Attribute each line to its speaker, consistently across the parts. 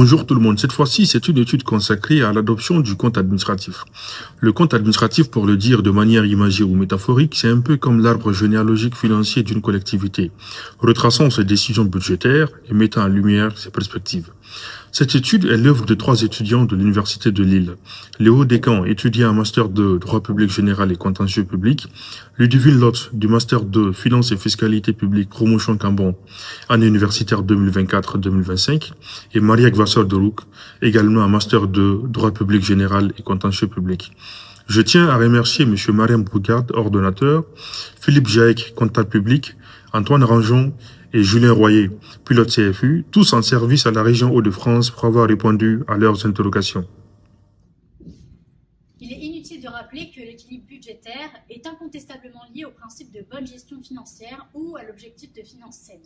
Speaker 1: Bonjour tout le monde. Cette fois-ci, c'est une étude consacrée à l'adoption du compte administratif. Le compte administratif, pour le dire de manière imagée ou métaphorique, c'est un peu comme l'arbre généalogique financier d'une collectivité, retraçant ses décisions budgétaires et mettant en lumière ses perspectives. Cette étude est l'œuvre de 3 étudiants de l'Université de Lille. Léo Descamps, étudiant en Master 2 Droit public général et contentieux public, Ludivine Lotz, du Master 2 Finance et fiscalité publique promotion Cambon, année universitaire 2024-2025, et Maria Gvassor de Rouk, également en Master 2 Droit public général et contentieux public. Je tiens à remercier M. Mariam Bougarde, ordonnateur, Philippe Jaec, comptable public, Antoine Rangeon et Julien Royer, pilote CFU, tous en service à la région Hauts-de-France pour avoir répondu à leurs interrogations.
Speaker 2: Il est inutile de rappeler que l'équilibre budgétaire est incontestablement lié au principe de bonne gestion financière ou à l'objectif de finances saines.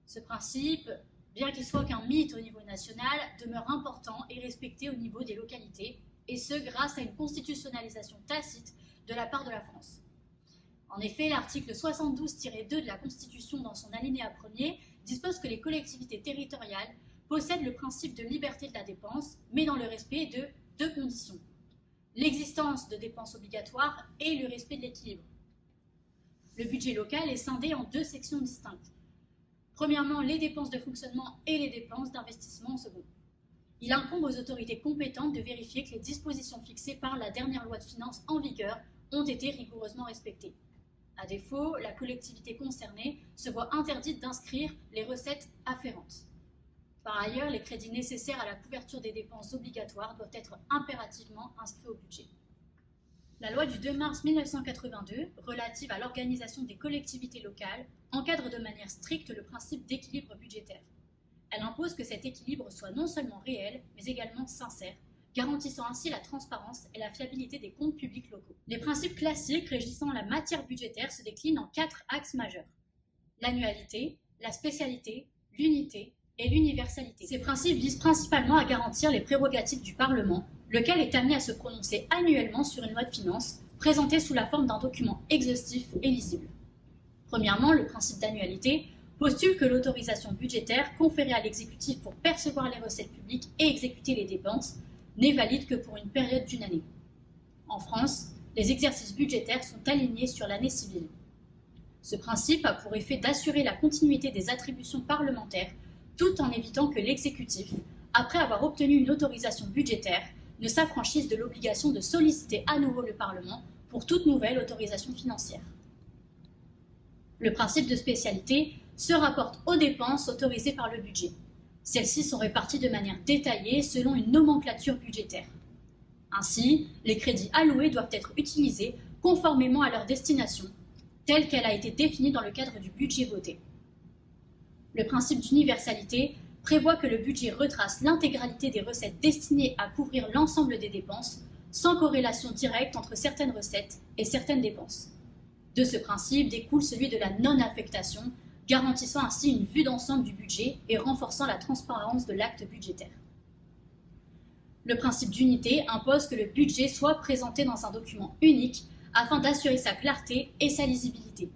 Speaker 2: Ce principe, bien qu'il soit qu'un mythe au niveau national, demeure important et respecté au niveau des localités, et ce grâce à une constitutionnalisation tacite de la part de la France. En effet, l'article 72-2 de la Constitution, dans son alinéa 1er, dispose que les collectivités territoriales possèdent le principe de liberté de la dépense, mais dans le respect de 2 conditions: l'existence de dépenses obligatoires et le respect de l'équilibre. Le budget local est scindé en 2 sections distinctes. Premièrement, les dépenses de fonctionnement et les dépenses d'investissement en second. Il incombe aux autorités compétentes de vérifier que les dispositions fixées par la dernière loi de finances en vigueur ont été rigoureusement respectées. À défaut, la collectivité concernée se voit interdite d'inscrire les recettes afférentes. Par ailleurs, les crédits nécessaires à la couverture des dépenses obligatoires doivent être impérativement inscrits au budget. La loi du 2 mars 1982, relative à l'organisation des collectivités locales, encadre de manière stricte le principe d'équilibre budgétaire. Elle impose que cet équilibre soit non seulement réel, mais également sincère, garantissant ainsi la transparence et la fiabilité des comptes publics locaux. Les principes classiques régissant la matière budgétaire se déclinent en 4 axes majeurs: l'annualité, la spécialité, l'unité et l'universalité. Ces principes visent principalement à garantir les prérogatives du Parlement, lequel est amené à se prononcer annuellement sur une loi de finances, présentée sous la forme d'un document exhaustif et lisible. Premièrement, le principe d'annualité postule que l'autorisation budgétaire conférée à l'exécutif pour percevoir les recettes publiques et exécuter les dépenses n'est valide que pour une période d'une année. En France, les exercices budgétaires sont alignés sur l'année civile. Ce principe a pour effet d'assurer la continuité des attributions parlementaires tout en évitant que l'exécutif, après avoir obtenu une autorisation budgétaire, ne s'affranchisse de l'obligation de solliciter à nouveau le Parlement pour toute nouvelle autorisation financière. Le principe de spécialité se rapporte aux dépenses autorisées par le budget. Celles-ci sont réparties de manière détaillée selon une nomenclature budgétaire. Ainsi, les crédits alloués doivent être utilisés conformément à leur destination, telle qu'elle a été définie dans le cadre du budget voté. Le principe d'universalité prévoit que le budget retrace l'intégralité des recettes destinées à couvrir l'ensemble des dépenses, sans corrélation directe entre certaines recettes et certaines dépenses. De ce principe découle celui de la non-affectation, garantissant ainsi une vue d'ensemble du budget et renforçant la transparence de l'acte budgétaire. Le principe d'unité impose que le budget soit présenté dans un document unique afin d'assurer sa clarté et sa lisibilité.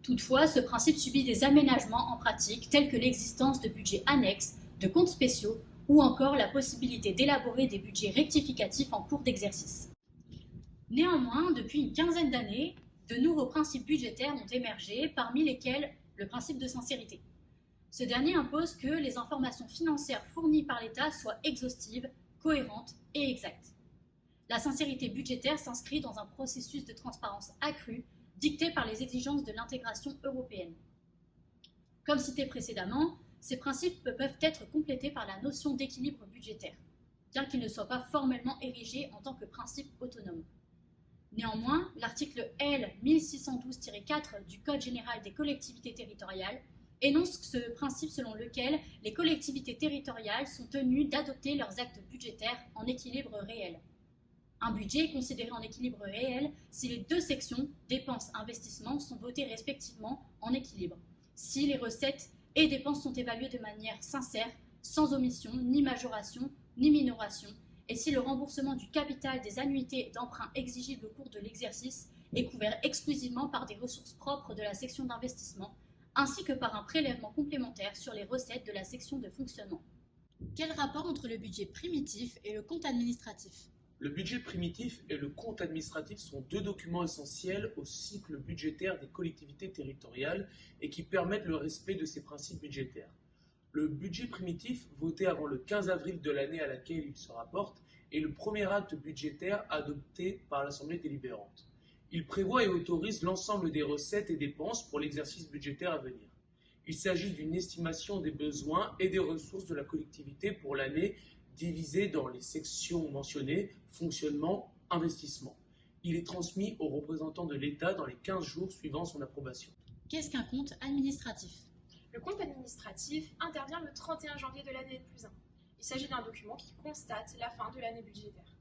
Speaker 2: Toutefois, ce principe subit des aménagements en pratique tels que l'existence de budgets annexes, de comptes spéciaux ou encore la possibilité d'élaborer des budgets rectificatifs en cours d'exercice. Néanmoins, depuis une quinzaine d'années, de nouveaux principes budgétaires ont émergé, parmi lesquels le principe de sincérité. Ce dernier impose que les informations financières fournies par l'État soient exhaustives, cohérentes et exactes. La sincérité budgétaire s'inscrit dans un processus de transparence accrue dicté par les exigences de l'intégration européenne. Comme cité précédemment, ces principes peuvent être complétés par la notion d'équilibre budgétaire, bien qu'ils ne soient pas formellement érigés en tant que principe autonome. Néanmoins, l'article L 1612-4 du Code général des collectivités territoriales énonce ce principe selon lequel les collectivités territoriales sont tenues d'adopter leurs actes budgétaires en équilibre réel. Un budget est considéré en équilibre réel si les 2 sections, dépenses-investissements, sont votées respectivement en équilibre, si les recettes et dépenses sont évaluées de manière sincère, sans omission, ni majoration, ni minoration, et si le remboursement du capital des annuités d'emprunt exigibles au cours de l'exercice est couvert exclusivement par des ressources propres de la section d'investissement, ainsi que par un prélèvement complémentaire sur les recettes de la section de fonctionnement. Quel rapport entre le budget primitif et le compte administratif?
Speaker 3: Le budget primitif et le compte administratif sont deux documents essentiels au cycle budgétaire des collectivités territoriales et qui permettent le respect de ces principes budgétaires. Le budget primitif, voté avant le 15 avril de l'année à laquelle il se rapporte, est le premier acte budgétaire adopté par l'Assemblée délibérante. Il prévoit et autorise l'ensemble des recettes et dépenses pour l'exercice budgétaire à venir. Il s'agit d'une estimation des besoins et des ressources de la collectivité pour l'année divisée dans les sections mentionnées, fonctionnement, investissement. Il est transmis aux représentants de l'État dans les 15 jours suivant son approbation.
Speaker 2: Qu'est-ce qu'un compte administratif?
Speaker 4: Le compte administratif intervient le 31 janvier de l'année N+1. Il s'agit d'un document qui constate la fin de l'année budgétaire,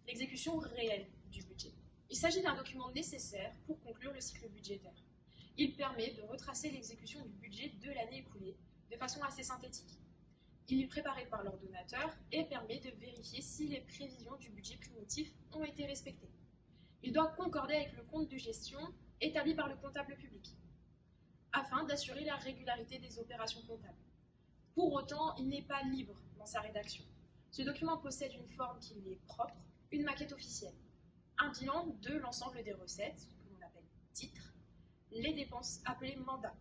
Speaker 4: l'exécution réelle du budget. Il s'agit d'un document nécessaire pour conclure le cycle budgétaire. Il permet de retracer l'exécution du budget de l'année écoulée de façon assez synthétique. Il est préparé par l'ordonnateur et permet de vérifier si les prévisions du budget primitif ont été respectées. Il doit concorder avec le compte de gestion établi par le comptable public, afin d'assurer la régularité des opérations comptables. Pour autant, il n'est pas libre dans sa rédaction. Ce document possède une forme qui lui est propre, une maquette officielle, un bilan de l'ensemble des recettes, que l'on appelle titres, les dépenses appelées mandats,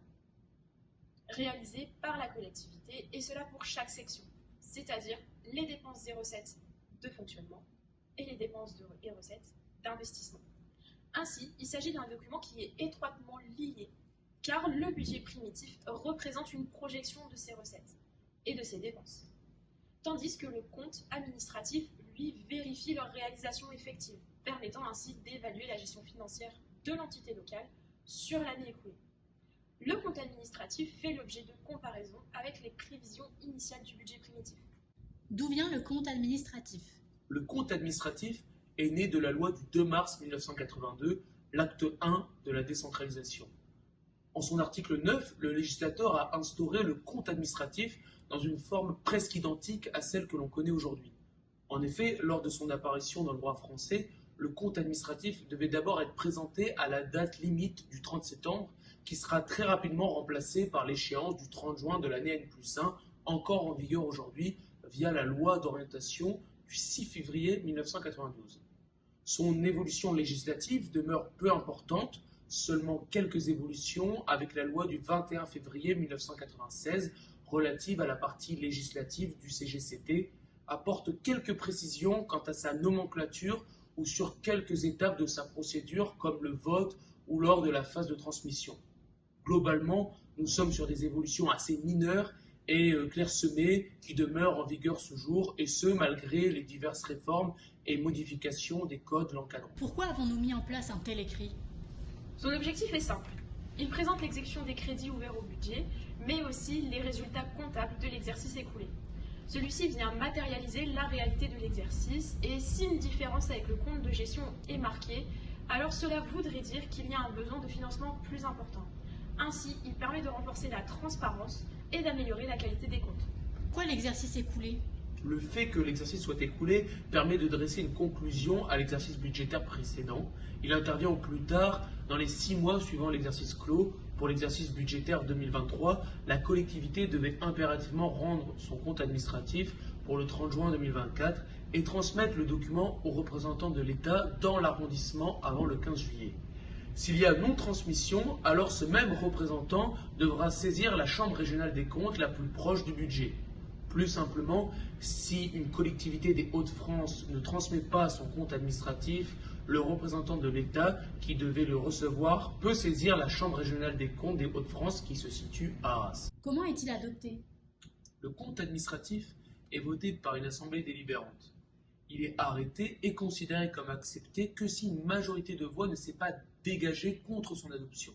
Speaker 4: réalisées par la collectivité, et cela pour chaque section, c'est-à-dire les dépenses et recettes de fonctionnement et les dépenses et recettes d'investissement. Ainsi, il s'agit d'un document qui est étroitement lié, car le budget primitif représente une projection de ses recettes et de ses dépenses, tandis que le compte administratif, lui, vérifie leur réalisation effective, permettant ainsi d'évaluer la gestion financière de l'entité locale sur l'année écoulée. Le compte administratif fait l'objet de comparaison avec les prévisions initiales du budget primitif.
Speaker 2: D'où vient le compte administratif?
Speaker 3: Le compte administratif est né de la loi du 2 mars 1982, l'acte 1 de la décentralisation. En son article 9, le législateur a instauré le compte administratif dans une forme presque identique à celle que l'on connaît aujourd'hui. En effet, lors de son apparition dans le droit français, le compte administratif devait d'abord être présenté à la date limite du 30 septembre, qui sera très rapidement remplacée par l'échéance du 30 juin de l'année N+1, encore en vigueur aujourd'hui via la loi d'orientation du 6 février 1992. Son évolution législative demeure peu importante, seulement quelques évolutions avec la loi du 21 février 1996 relative à la partie législative du CGCT apportent quelques précisions quant à sa nomenclature ou sur quelques étapes de sa procédure comme le vote ou lors de la phase de transmission. Globalement, nous sommes sur des évolutions assez mineures et clairsemées qui demeurent en vigueur ce jour, et ce malgré les diverses réformes et modifications des codes l'encadrant.
Speaker 2: Pourquoi avons-nous mis en place un tel écrit?
Speaker 4: Son objectif est simple. Il présente l'exécution des crédits ouverts au budget, mais aussi les résultats comptables de l'exercice écoulé. Celui-ci vient matérialiser la réalité de l'exercice, et si une différence avec le compte de gestion est marquée, alors cela voudrait dire qu'il y a un besoin de financement plus important. Ainsi, il permet de renforcer la transparence et d'améliorer la qualité des comptes.
Speaker 2: Pourquoi l'exercice écoulé?
Speaker 3: Le fait que l'exercice soit écoulé permet de dresser une conclusion à l'exercice budgétaire précédent. Il intervient au plus tard dans les 6 mois suivant l'exercice clos. Pour l'exercice budgétaire 2023, la collectivité devait impérativement rendre son compte administratif pour le 30 juin 2024 et transmettre le document aux représentants de l'État dans l'arrondissement avant le 15 juillet. S'il y a non-transmission, alors ce même représentant devra saisir la Chambre régionale des comptes la plus proche du budget. Plus simplement, si une collectivité des Hauts-de-France ne transmet pas son compte administratif, le représentant de l'État qui devait le recevoir peut saisir la Chambre régionale des comptes des Hauts-de-France qui se situe à Arras.
Speaker 2: Comment est-il adopté?
Speaker 3: Le compte administratif est voté par une assemblée délibérante. Il est arrêté et considéré comme accepté que si une majorité de voix ne s'est pas dégagée contre son adoption.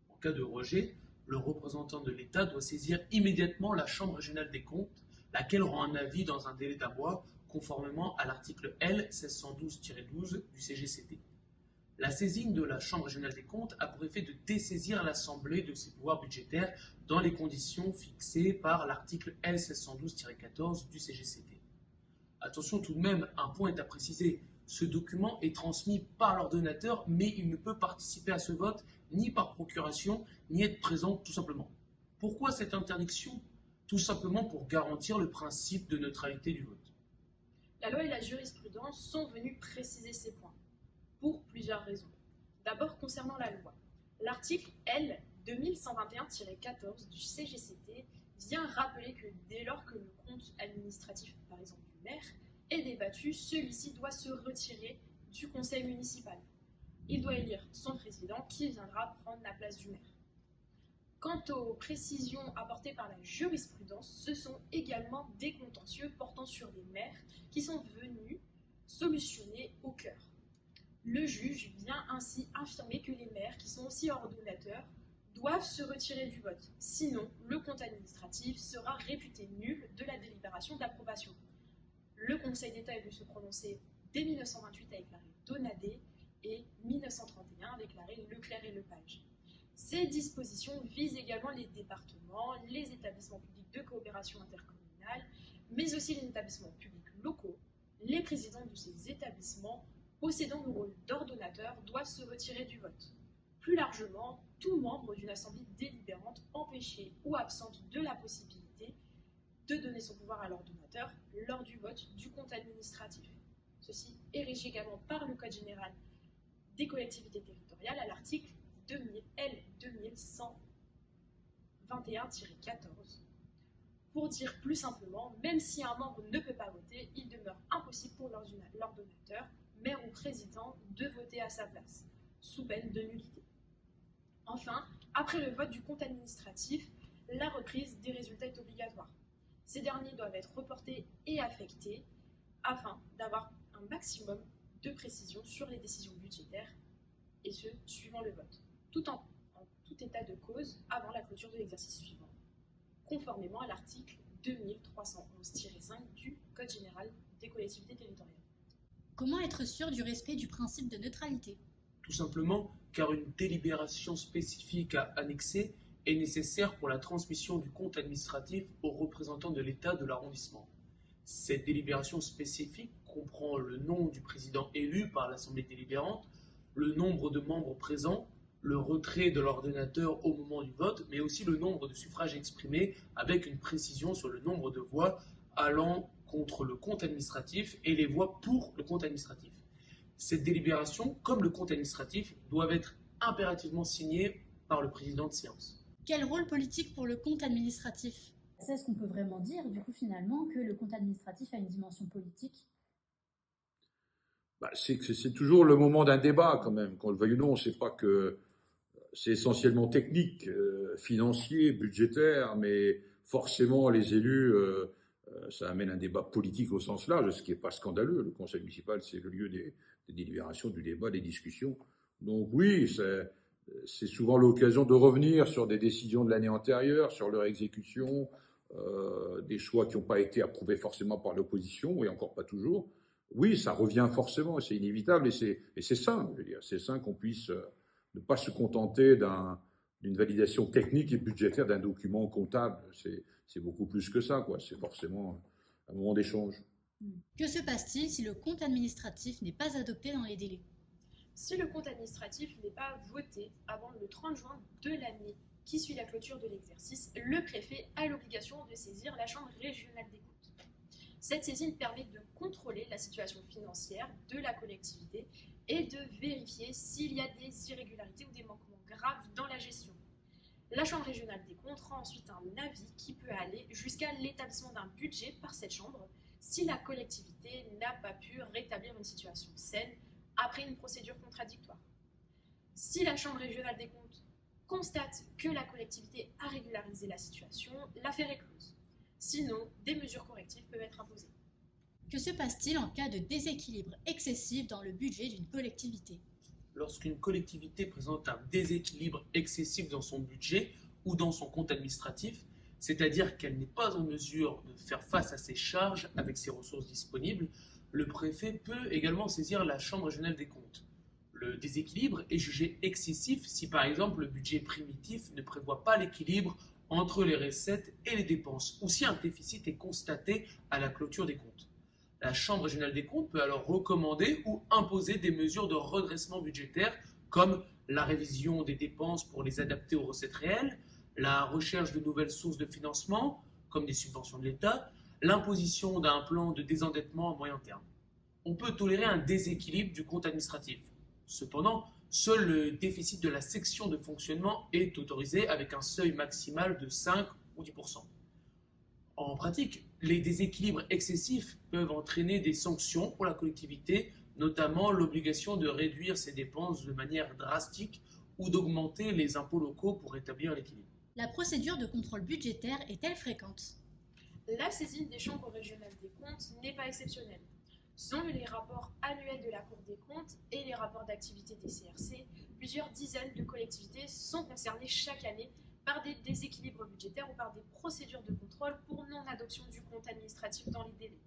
Speaker 3: En cas de rejet, le représentant de l'État doit saisir immédiatement la Chambre régionale des comptes, laquelle rend un avis dans un délai d'un mois, conformément à l'article L. 1612-12 du CGCT. La saisine de la Chambre régionale des comptes a pour effet de dessaisir l'Assemblée de ses pouvoirs budgétaires dans les conditions fixées par l'article L. 1612-14 du CGCT. Attention tout de même, un point est à préciser. Ce document est transmis par l'ordonnateur, mais il ne peut participer à ce vote ni par procuration, ni être présent tout simplement. Pourquoi cette interdiction? tout simplement pour garantir le principe de neutralité du vote.
Speaker 4: La loi et la jurisprudence sont venues préciser ces points, pour plusieurs raisons. D'abord, concernant la loi, l'article L 2121-14 du CGCT vient rappeler que dès lors que le compte administratif, par exemple du maire, est débattu, celui-ci doit se retirer du conseil municipal. Il doit élire son président qui viendra prendre la place du maire. Quant aux précisions apportées par la jurisprudence, ce sont également des contentieux portant sur les maires qui sont venus solutionner au cœur. Le juge vient ainsi affirmer que les maires, qui sont aussi ordonnateurs, doivent se retirer du vote. Sinon, le compte administratif sera réputé nul de la délibération d'approbation. Le Conseil d'État est venu se prononcer dès 1928 avec l'arrêt Donadé et 1931 avec l'arrêt Leclerc et Lepage. Ces dispositions visent également les départements, les établissements publics de coopération intercommunale, mais aussi les établissements publics locaux. Les présidents de ces établissements possédant le rôle d'ordonnateur doivent se retirer du vote. Plus largement, tout membre d'une assemblée délibérante empêché ou absente de la possibilité de donner son pouvoir à l'ordonnateur lors du vote du compte administratif. Ceci est régi également par le Code général des collectivités territoriales à l'article L 2121-14. Pour dire plus simplement, même si un membre ne peut pas voter, il demeure impossible pour l'ordonnateur, maire ou président, de voter à sa place, sous peine de nullité. Enfin, après le vote du compte administratif, la reprise des résultats est obligatoire. Ces derniers doivent être reportés et affectés afin d'avoir un maximum de précision sur les décisions budgétaires, et ce, suivant le vote, tout en tout état de cause avant la clôture de l'exercice suivant, conformément à l'article 2311-5 du Code général des collectivités territoriales.
Speaker 2: Comment être sûr du respect du principe de neutralité?
Speaker 3: Tout simplement car une délibération spécifique à annexer est nécessaire pour la transmission du compte administratif aux représentants de l'État de l'arrondissement. Cette délibération spécifique comprend le nom du président élu par l'Assemblée délibérante, le nombre de membres présents, le retrait de l'ordonnateur au moment du vote, mais aussi le nombre de suffrages exprimés avec une précision sur le nombre de voix allant contre le compte administratif et les voix pour le compte administratif. Cette délibération, comme le compte administratif, doivent être impérativement signées par le président de séance.
Speaker 2: Quel rôle politique pour le compte administratif?
Speaker 5: C'est ce qu'on peut vraiment dire, du coup, finalement, que le compte administratif a une dimension politique?
Speaker 6: C'est toujours le moment d'un débat, quand même. Qu'on le veuille ou non, c'est pas que c'est essentiellement technique, financier, budgétaire, mais forcément, les élus, ça amène un débat politique au sens large, ce qui n'est pas scandaleux. Le conseil municipal, c'est le lieu des délibérations, du débat, des discussions. Donc oui, c'est souvent l'occasion de revenir sur des décisions de l'année antérieure, sur leur exécution, des choix qui n'ont pas été approuvés forcément par l'opposition, et encore pas toujours. Oui, ça revient forcément, c'est inévitable, et c'est sain, je veux dire. C'est sain qu'on puisse ne pas se contenter d'une validation technique et budgétaire d'un document comptable. C'est beaucoup plus que ça, quoi. C'est forcément un moment d'échange.
Speaker 2: Que se passe-t-il si le compte administratif n'est pas adopté dans les délais?
Speaker 4: Si le compte administratif n'est pas voté avant le 30 juin de l'année qui suit la clôture de l'exercice, le préfet a l'obligation de saisir la Chambre régionale des comptes. Cette saisine permet de contrôler la situation financière de la collectivité et de vérifier s'il y a des irrégularités ou des manquements graves dans la gestion. La Chambre régionale des comptes rend ensuite un avis qui peut aller jusqu'à l'établissement d'un budget par cette Chambre si la collectivité n'a pas pu rétablir une situation saine après une procédure contradictoire. Si la Chambre régionale des comptes constate que la collectivité a régularisé la situation, l'affaire est close. Sinon, des mesures correctives peuvent être imposées.
Speaker 2: Que se passe-t-il en cas de déséquilibre excessif dans le budget d'une collectivité?
Speaker 3: Lorsqu'une collectivité présente un déséquilibre excessif dans son budget ou dans son compte administratif, c'est-à-dire qu'elle n'est pas en mesure de faire face à ses charges avec ses ressources disponibles, le préfet peut également saisir la Chambre régionale des comptes. Le déséquilibre est jugé excessif si par exemple le budget primitif ne prévoit pas l'équilibre entre les recettes et les dépenses, ou si un déficit est constaté à la clôture des comptes. La Chambre régionale des comptes peut alors recommander ou imposer des mesures de redressement budgétaire comme la révision des dépenses pour les adapter aux recettes réelles, la recherche de nouvelles sources de financement, comme des subventions de l'État, l'imposition d'un plan de désendettement à moyen terme. On peut tolérer un déséquilibre du compte administratif. Cependant, seul le déficit de la section de fonctionnement est autorisé avec un seuil maximal de 5 ou 10%. En pratique, les déséquilibres excessifs peuvent entraîner des sanctions pour la collectivité, notamment l'obligation de réduire ses dépenses de manière drastique ou d'augmenter les impôts locaux pour rétablir l'équilibre.
Speaker 2: La procédure de contrôle budgétaire est-elle fréquente?
Speaker 4: La saisine des chambres régionales des comptes n'est pas exceptionnelle. Selon les rapports annuels de la Cour des comptes et les rapports d'activité des CRC, plusieurs dizaines de collectivités sont concernées chaque année par des déséquilibres budgétaires ou par des procédures de contrôle pour non-adoption du compte administratif dans les délais.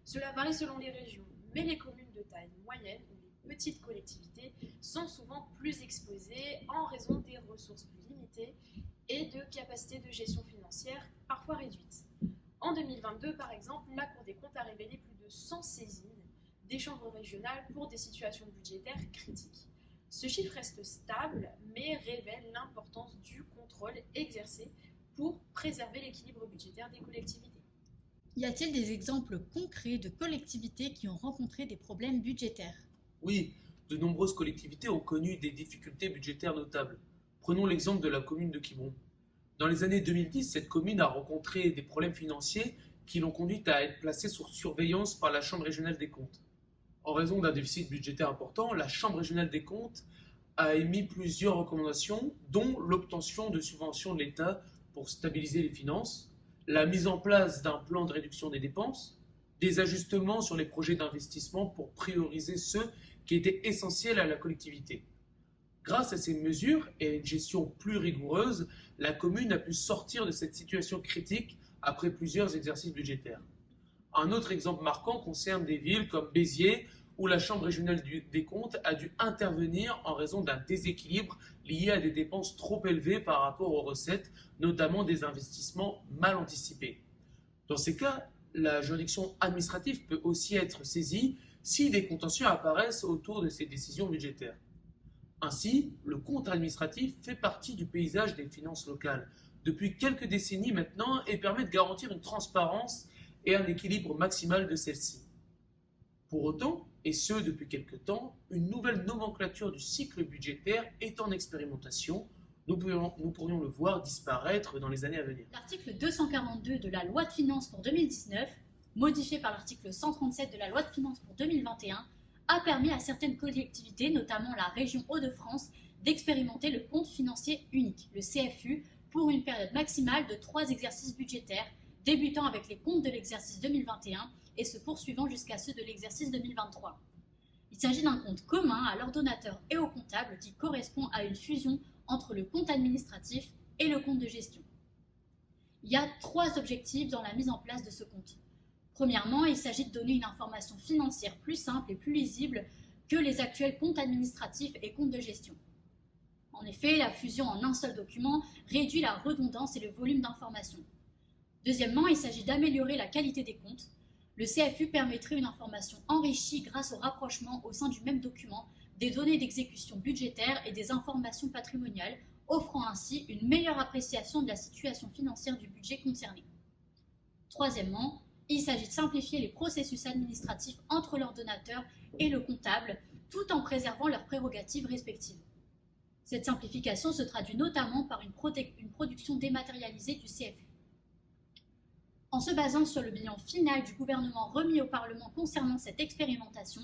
Speaker 4: Cela varie selon les régions, mais les communes de taille moyenne ou les petites collectivités sont souvent plus exposées en raison des ressources plus limitées et de capacités de gestion financière parfois réduites. En 2022, par exemple, la Cour des comptes a révélé plus de 100 saisines des chambres régionales pour des situations budgétaires critiques. Ce chiffre reste stable, mais révèle l'importance du contrôle exercé pour préserver l'équilibre budgétaire des collectivités.
Speaker 2: Y a-t-il des exemples concrets de collectivités qui ont rencontré des problèmes budgétaires?
Speaker 3: Oui, de nombreuses collectivités ont connu des difficultés budgétaires notables. Prenons l'exemple de la commune de Quiberon. Dans les années 2010, cette commune a rencontré des problèmes financiers qui l'ont conduite à être placée sous surveillance par la Chambre régionale des comptes. En raison d'un déficit budgétaire important, la Chambre régionale des comptes a émis plusieurs recommandations, dont l'obtention de subventions de l'État pour stabiliser les finances, la mise en place d'un plan de réduction des dépenses, des ajustements sur les projets d'investissement pour prioriser ceux qui étaient essentiels à la collectivité. Grâce à ces mesures et à une gestion plus rigoureuse, la commune a pu sortir de cette situation critique après plusieurs exercices budgétaires. Un autre exemple marquant concerne des villes comme Béziers, où la Chambre régionale des comptes a dû intervenir en raison d'un déséquilibre lié à des dépenses trop élevées par rapport aux recettes, notamment des investissements mal anticipés. Dans ces cas, la juridiction administrative peut aussi être saisie si des contentieux apparaissent autour de ces décisions budgétaires. Ainsi, le compte administratif fait partie du paysage des finances locales depuis quelques décennies maintenant et permet de garantir une transparence et un équilibre maximal de celle-ci. Pour autant, et ce depuis quelque temps, une nouvelle nomenclature du cycle budgétaire est en expérimentation. Nous pourrions le voir disparaître dans les années à venir.
Speaker 2: L'article 242 de la loi de finances pour 2019, modifié par l'article 137 de la loi de finances pour 2021, a permis à certaines collectivités, notamment la région Hauts-de-France, d'expérimenter le compte financier unique, le CFU, pour une période maximale de 3 exercices budgétaires, débutant avec les comptes de l'exercice 2021 et se poursuivant jusqu'à ceux de l'exercice 2023. Il s'agit d'un compte commun à l'ordonnateur et au comptable qui correspond à une fusion entre le compte administratif et le compte de gestion. Il y a 3 objectifs dans la mise en place de ce compte. Premièrement, il s'agit de donner une information financière plus simple et plus lisible que les actuels comptes administratifs et comptes de gestion. En effet, la fusion en un seul document réduit la redondance et le volume d'informations. Deuxièmement, il s'agit d'améliorer la qualité des comptes. Le CFU permettrait une information enrichie grâce au rapprochement au sein du même document des données d'exécution budgétaire et des informations patrimoniales, offrant ainsi une meilleure appréciation de la situation financière du budget concerné. Troisièmement, il s'agit de simplifier les processus administratifs entre l'ordonnateur et le comptable, tout en préservant leurs prérogatives respectives. Cette simplification se traduit notamment par une production dématérialisée du CFU. En se basant sur le bilan final du gouvernement remis au Parlement concernant cette expérimentation,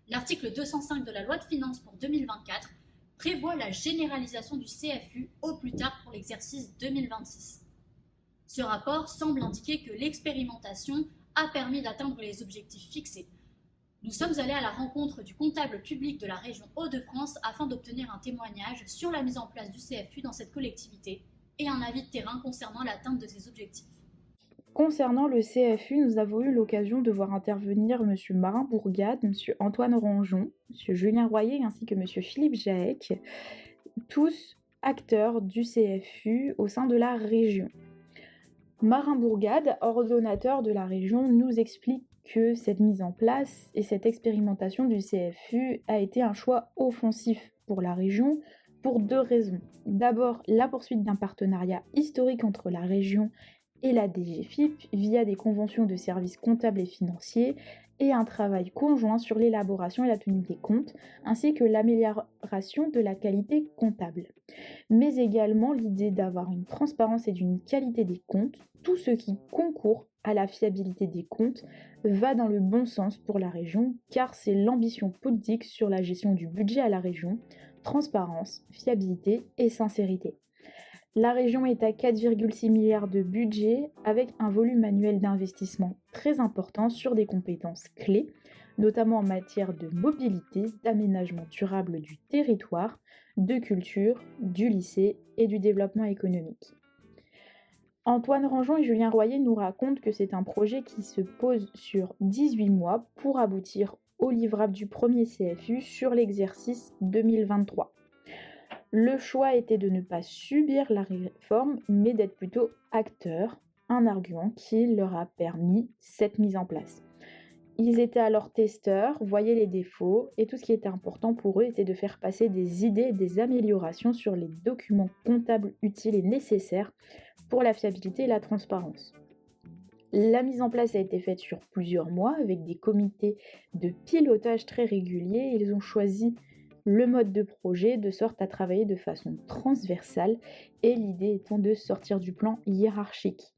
Speaker 2: l'article 205 de la loi de finances pour 2024 prévoit la généralisation du CFU au plus tard pour l'exercice 2026. Ce rapport semble indiquer que l'expérimentation a permis d'atteindre les objectifs fixés. Nous sommes allés à la rencontre du comptable public de la région Hauts-de-France afin d'obtenir un témoignage sur la mise en place du CFU dans cette collectivité et un avis de terrain concernant l'atteinte de ces objectifs.
Speaker 7: Concernant le CFU, nous avons eu l'occasion de voir intervenir M. Marin Bourgade, M. Antoine Rangeon, M. Julien Royer ainsi que M. Philippe Jaec, tous acteurs du CFU au sein de la région. Marin Bourgade, ordonnateur de la région, nous explique que cette mise en place et cette expérimentation du CFU a été un choix offensif pour la région pour 2 raisons. D'abord, la poursuite d'un partenariat historique entre la région et la DGFiP via des conventions de services comptables et financiers et un travail conjoint sur l'élaboration et la tenue des comptes, ainsi que l'amélioration de la qualité comptable. Mais également l'idée d'avoir une transparence et d'une qualité des comptes, tout ce qui concourt à la fiabilité des comptes va dans le bon sens pour la région, car c'est l'ambition politique sur la gestion du budget à la région, transparence, fiabilité et sincérité. La région est à 4,6 milliards de budget avec un volume annuel d'investissement très important sur des compétences clés, notamment en matière de mobilité, d'aménagement durable du territoire, de culture, du lycée et du développement économique. Antoine Rangeon et Julien Royer nous racontent que c'est un projet qui se pose sur 18 mois pour aboutir au livrable du premier CFU sur l'exercice 2023. Le choix était de ne pas subir la réforme, mais d'être plutôt acteurs, un argument qui leur a permis cette mise en place. Ils étaient alors testeurs, voyaient les défauts, et tout ce qui était important pour eux était de faire passer des idées et des améliorations sur les documents comptables utiles et nécessaires pour la fiabilité et la transparence. La mise en place a été faite sur plusieurs mois avec des comités de pilotage très réguliers. Ils ont choisi le mode de projet de sorte à travailler de façon transversale et l'idée étant de sortir du plan hiérarchique.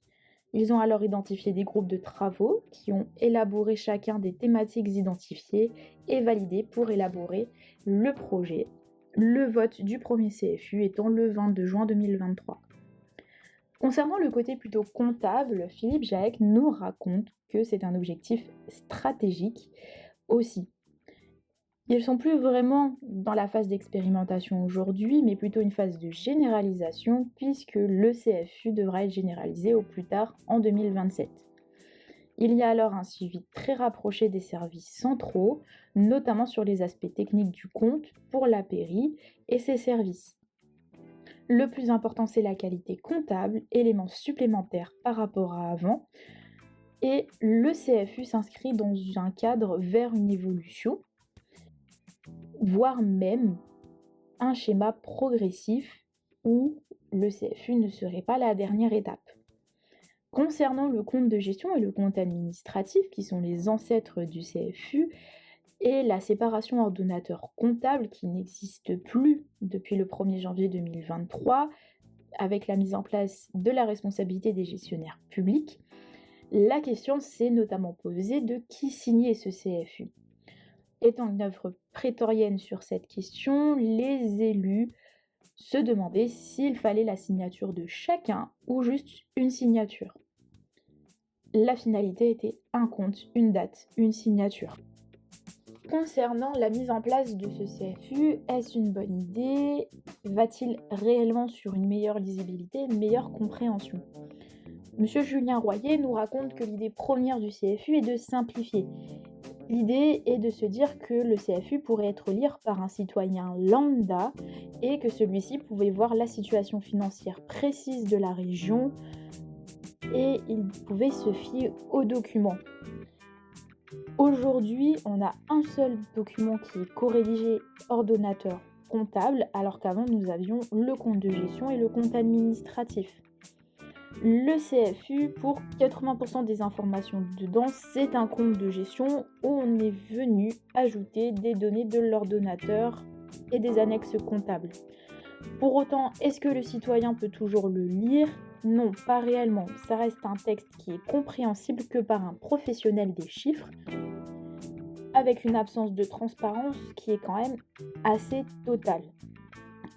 Speaker 7: Ils ont alors identifié des groupes de travaux qui ont élaboré chacun des thématiques identifiées et validées pour élaborer le projet. Le vote du premier CFU étant le 22 juin 2023. Concernant le côté plutôt comptable, Philippe Jaec nous raconte que c'est un objectif stratégique aussi. Ils ne sont plus vraiment dans la phase d'expérimentation aujourd'hui, mais plutôt une phase de généralisation, puisque le CFU devra être généralisé au plus tard en 2027. Il y a alors un suivi très rapproché des services centraux, notamment sur les aspects techniques du compte pour l'APERI et ses services. Le plus important, c'est la qualité comptable, élément supplémentaire par rapport à avant, et le CFU s'inscrit dans un cadre vers une évolution, voire même un schéma progressif où le CFU ne serait pas la dernière étape. Concernant le compte de gestion et le compte administratif, qui sont les ancêtres du CFU, et la séparation ordonnateur comptable qui n'existe plus depuis le 1er janvier 2023, avec la mise en place de la responsabilité des gestionnaires publics, la question s'est notamment posée de qui signait ce CFU. Étant une œuvre prétorienne sur cette question, les élus se demandaient s'il fallait la signature de chacun ou juste une signature. La finalité était un compte, une date, une signature. Concernant la mise en place de ce CFU, est-ce une bonne idée? Va-t-il réellement sur une meilleure lisibilité, une meilleure compréhension? Monsieur Julien Royer nous raconte que l'idée première du CFU est de simplifier. L'idée est de se dire que le CFU pourrait être lire par un citoyen lambda et que celui-ci pouvait voir la situation financière précise de la région et il pouvait se fier aux documents. Aujourd'hui, on a un seul document qui est co-rédigé ordonnateur comptable, alors qu'avant nous avions le compte de gestion et le compte administratif. Le CFU, pour 80% des informations dedans, c'est un compte de gestion où on est venu ajouter des données de l'ordonnateur et des annexes comptables. Pour autant, est-ce que le citoyen peut toujours le lire? Non, pas réellement. Ça reste un texte qui est compréhensible que par un professionnel des chiffres, avec une absence de transparence qui est quand même assez totale.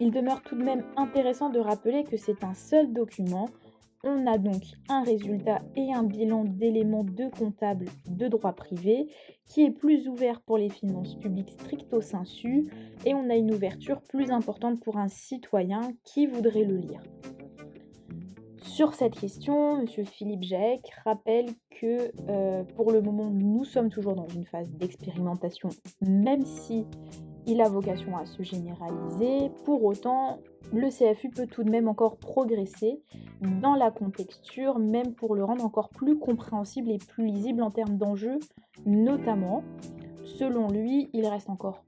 Speaker 7: Il demeure tout de même intéressant de rappeler que c'est un seul document. On a donc un résultat et un bilan d'éléments de comptable de droit privé qui est plus ouvert pour les finances publiques stricto sensu et on a une ouverture plus importante pour un citoyen qui voudrait le lire. Sur cette question, M. Philippe Jaec rappelle que pour le moment, nous sommes toujours dans une phase d'expérimentation, même si il a vocation à se généraliser. Pour autant, le CFU peut tout de même encore progresser dans la contexture, même pour le rendre encore plus compréhensible et plus lisible en termes d'enjeux, notamment, selon lui, il reste encore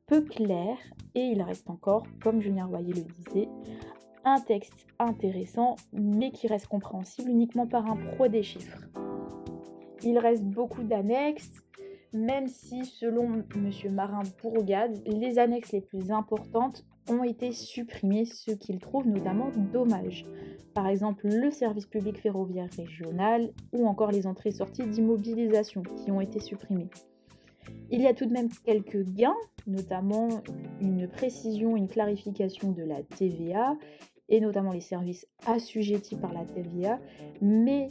Speaker 7: peu clair et il reste encore, comme Julien Royer le disait, Un texte intéressant, mais qui reste compréhensible uniquement par un pro des chiffres. Il reste beaucoup d'annexes, même si, selon M. Marin-Bourgade, les annexes les plus importantes ont été supprimées, ce qu'il trouve notamment dommage. Par exemple, le service public ferroviaire régional ou encore les entrées-sorties d'immobilisation qui ont été supprimées. Il y a tout de même quelques gains, notamment une précision, une clarification de la TVA et notamment les services assujettis par la TVA, mais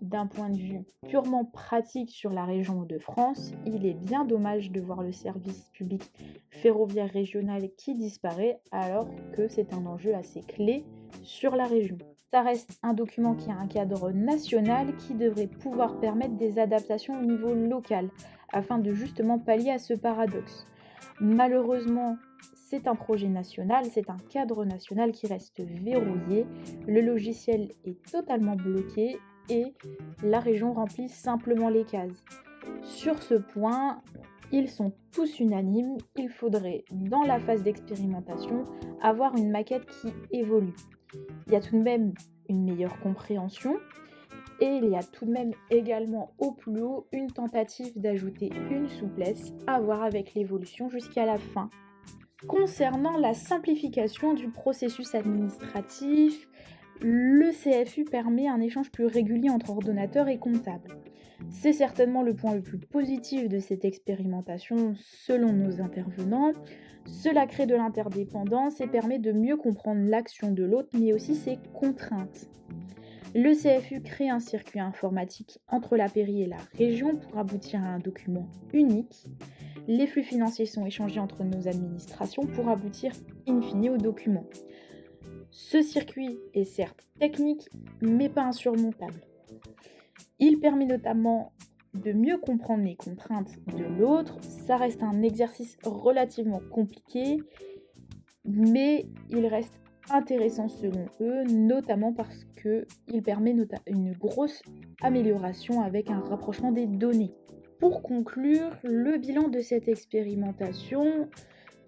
Speaker 7: d'un point de vue purement pratique sur la région Hauts-de-France, il est bien dommage de voir le service public ferroviaire régional qui disparaît alors que c'est un enjeu assez clé sur la région. Ça reste un document qui a un cadre national qui devrait pouvoir permettre des adaptations au niveau local afin de justement pallier à ce paradoxe. Malheureusement, c'est un projet national, c'est un cadre national qui reste verrouillé, le logiciel est totalement bloqué et la région remplit simplement les cases. Sur ce point, ils sont tous unanimes, il faudrait, dans la phase d'expérimentation, avoir une maquette qui évolue. Il y a tout de même une meilleure compréhension et il y a tout de même également au plus haut une tentative d'ajouter une souplesse à voir avec l'évolution jusqu'à la fin. Concernant la simplification du processus administratif, le CFU permet un échange plus régulier entre ordonnateurs et comptables. C'est certainement le point le plus positif de cette expérimentation selon nos intervenants. Cela crée de l'interdépendance et permet de mieux comprendre l'action de l'autre, mais aussi ses contraintes. Le CFU crée un circuit informatique entre la pairie et la région pour aboutir à un document unique. Les flux financiers sont échangés entre nos administrations pour aboutir in fine au document. Ce circuit est certes technique, mais pas insurmontable. Il permet notamment de mieux comprendre les contraintes de l'autre. Ça reste un exercice relativement compliqué, mais il reste intéressant selon eux, notamment parce qu'il permet une grosse amélioration avec un rapprochement des données. Pour conclure, le bilan de cette expérimentation,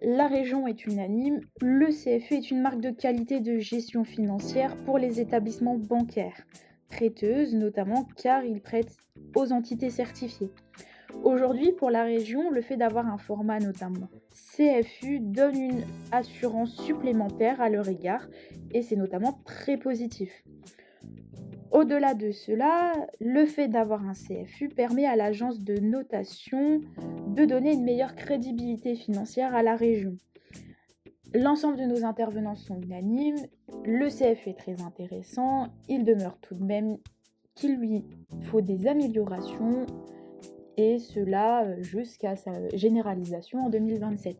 Speaker 7: la région est unanime, le CFU est une marque de qualité de gestion financière pour les établissements bancaires, prêteuses notamment car il prête aux entités certifiées. Aujourd'hui, pour la région, le fait d'avoir un format notamment CFU donne une assurance supplémentaire à leur égard et c'est notamment très positif. Au-delà de cela, le fait d'avoir un CFU permet à l'agence de notation de donner une meilleure crédibilité financière à la région. L'ensemble de nos intervenants sont unanimes, le CFU est très intéressant, il demeure tout de même qu'il lui faut des améliorations et cela jusqu'à sa généralisation en 2027.